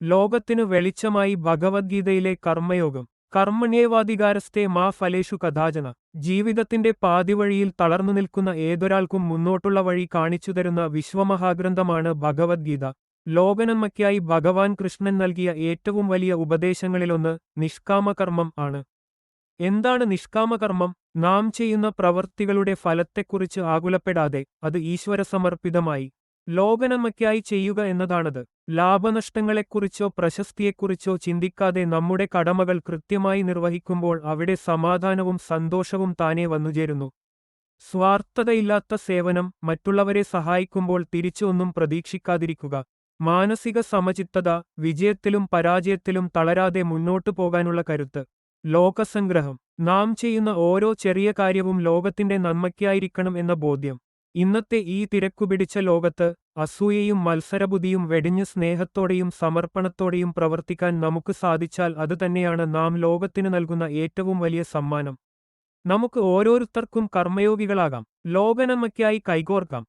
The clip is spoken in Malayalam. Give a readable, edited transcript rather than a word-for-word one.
ലോകത്തിനു വെളിച്ചമായി ഭഗവദ്ഗീതയിലെ കർമ്മയോഗം. കർമ്മണ്യേവാധികാരസ്തേ മാ ഫലേഷു കഥാചന. ജീവിതത്തിന്റെ പാതിവഴിയിൽ തളർന്നു നിൽക്കുന്ന ഏതൊരാൾക്കും മുന്നോട്ടുള്ള വഴി കാണിച്ചുതരുന്ന വിശ്വമഹാഗ്രന്ഥമാണ് ഭഗവദ്ഗീത. ലോകനന്മയ്ക്കായി ഭഗവാൻ കൃഷ്ണൻ നൽകിയ ഏറ്റവും വലിയ ഉപദേശങ്ങളിലൊന്ന് നിഷ്കാമകർമ്മം ആണ്. എന്താണ് നിഷ്കാമകർമ്മം? നാം ചെയ്യുന്ന പ്രവൃത്തികളുടെ ഫലത്തെക്കുറിച്ച് ആകുലപ്പെടാതെ അത് ഈശ്വരസമർപ്പിതമായി ലോകനന്മയ്ക്കായി ചെയ്യുക എന്നതാണത്. ലാഭനഷ്ടങ്ങളെക്കുറിച്ചോ പ്രശസ്തിയെക്കുറിച്ചോ ചിന്തിക്കാതെ നമ്മുടെ കടമകൾ കൃത്യമായി നിർവഹിക്കുമ്പോൾ അവിടെ സമാധാനവും സന്തോഷവും താനേ വന്നുചേരുന്നു. സ്വാർത്ഥതയില്ലാത്ത സേവനം, മറ്റുള്ളവരെ സഹായിക്കുമ്പോൾ തിരിച്ചു ഒന്നും പ്രതീക്ഷിക്കാതിരിക്കുക, മാനസിക സമചിത്തത, വിജയത്തിലും പരാജയത്തിലും തളരാതെ മുന്നോട്ടു പോകാനുള്ള കരുത്ത്, ലോകസംഗ്രഹം, നാം ചെയ്യുന്ന ഓരോ ചെറിയ കാര്യവും ലോകത്തിന്റെ നന്മയ്ക്കായിരിക്കണം എന്ന ബോധ്യം. ഇന്നത്തെ ഈ തിരക്കുപിടിച്ച ലോകത്ത് അസൂയയും മത്സരബുദ്ധിയും വെടിഞ്ഞ് സ്നേഹത്തോടെയും സമർപ്പണത്തോടെയും പ്രവർത്തിക്കാൻ നമുക്ക് സാധിച്ചാൽ അതുതന്നെയാണ് നാം ലോകത്തിന് നൽകുന്ന ഏറ്റവും വലിയ സമ്മാനം. നമുക്ക് ഓരോരുത്തർക്കും കർമ്മയോഗികളാകാം, ലോകനന്മയ്ക്കായി കൈകോർക്കാം.